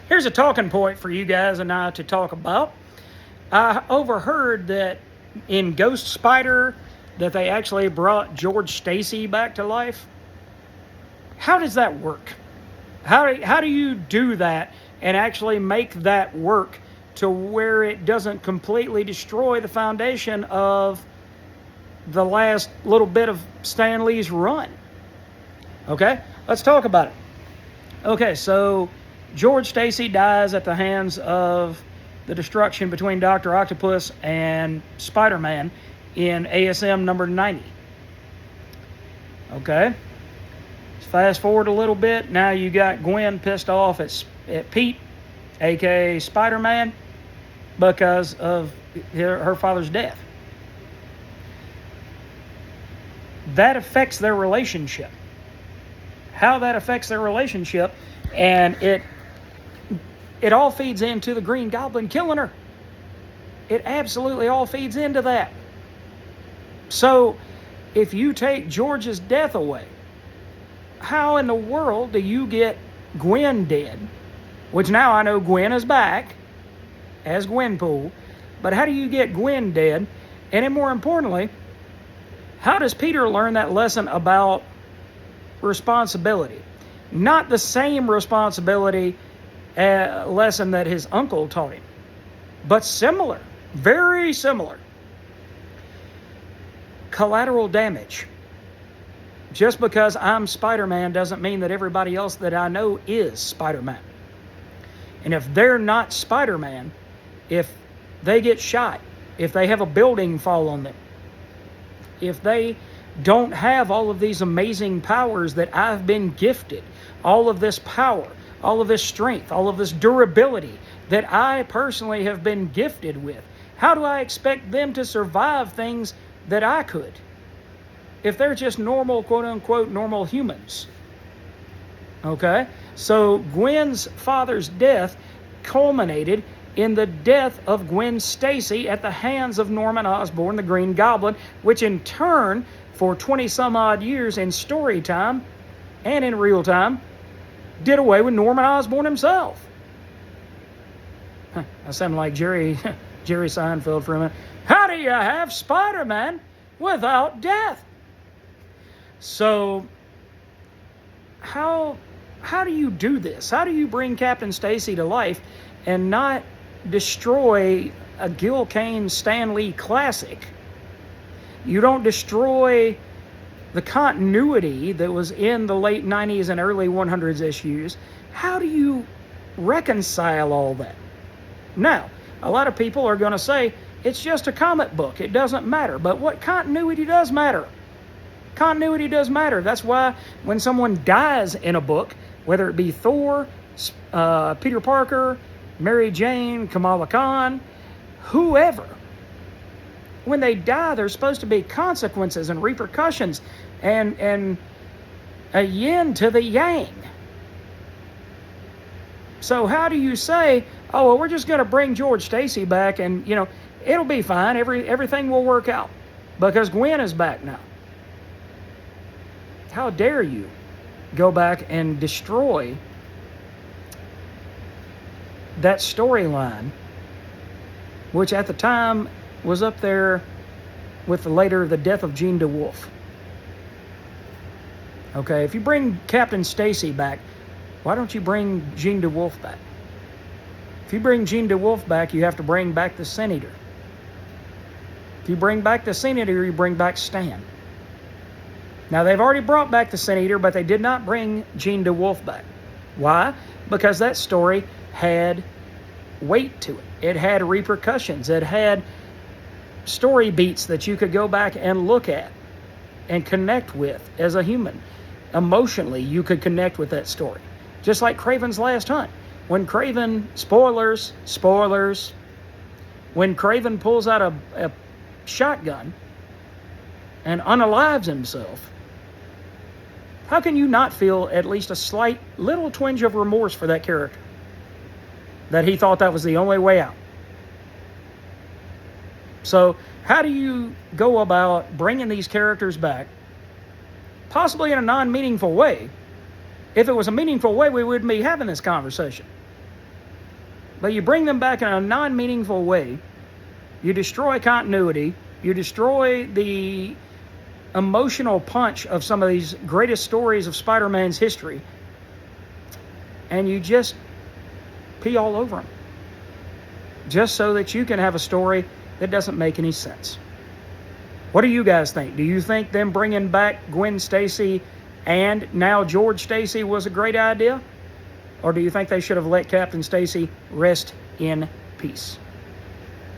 Here's a talking point for you guys and I to talk about. I overheard that in Ghost Spider that they actually brought George Stacy back to life. How does that work? How do you do that and actually make that work to where it doesn't completely destroy the foundation of the last little bit of Stan Lee's run? Okay, let's talk about it. Okay, so George Stacy dies at the hands of the destruction between Dr. Octopus and Spider-Man in ASM number 90. Okay, fast forward a little bit. Now you got Gwen pissed off at Pete, aka Spider-Man, because of her father's death. That affects their relationship. How that affects their relationship, and it all feeds into the Green Goblin killing her. It absolutely all feeds into that. So, if you take George's death away, how in the world do you get Gwen dead? Which now I know Gwen is back as Gwenpool, but how do you get Gwen dead? And then more importantly, how does Peter learn that lesson about responsibility? Not the same responsibility lesson that his uncle taught him, but similar, very similar. Collateral damage. Just because I'm Spider-Man doesn't mean that everybody else that I know is Spider-Man. And if they're not Spider-Man, if they get shot, if they have a building fall on them, if they don't have all of these amazing powers that I've been gifted, all of this power, all of this strength, all of this durability that I personally have been gifted with, how do I expect them to survive things that I could if they're just normal, quote-unquote, normal humans? Okay? So Gwen's father's death culminated in the death of Gwen Stacy at the hands of Norman Osborn, the Green Goblin, which in turn, for 20-some-odd years in story time and in real time, did away with Norman Osborn himself. I sound like Jerry Seinfeld for a minute. How do you have Spider-Man without death? So, how do you do this? How do you bring Captain Stacy to life and not destroy a Gil Kane Stan Lee classic? You don't destroy the continuity that was in the late 90s and early 100s issues. How do you reconcile all that? Now, a lot of people are going to say, it's just a comic book. It doesn't matter. But what continuity does matter? Continuity does matter. That's why when someone dies in a book, whether it be Thor, Peter Parker, Mary Jane, Kamala Khan, whoever, when they die, there's supposed to be consequences and repercussions and a yin to the yang. So how do you say, oh, well, we're just going to bring George Stacy back and, it'll be fine. Everything will work out because Gwen is back now. How dare you go back and destroy that storyline, which at the time was up there with the death of Jean DeWolf. Okay, if you bring Captain Stacy back, why don't you bring Jean DeWolf back? If you bring Jean DeWolf back, you have to bring back the Sin Eater. If you bring back the Sin Eater, you bring back Stan. Now, they've already brought back the Sin Eater, but they did not bring Jean DeWolf back. Why? Because that story had weight to it. It had repercussions. It had story beats that you could go back and look at and connect with as a human. Emotionally, you could connect with that story. Just like Kraven's Last Hunt. When Kraven, spoilers, when Kraven pulls out a shotgun and unalives himself, how can you not feel at least a slight little twinge of remorse for that character? That he thought that was the only way out. So, how do you go about bringing these characters back, possibly in a non-meaningful way? If it was a meaningful way, we wouldn't be having this conversation. But you bring them back in a non-meaningful way. You destroy continuity. You destroy the emotional punch of some of these greatest stories of Spider-Man's history. And you just pee all over them. Just so that you can have a story that doesn't make any sense. What do you guys think? Do you think them bringing back Gwen Stacy and now George Stacy was a great idea? Or do you think they should have let Captain Stacy rest in peace?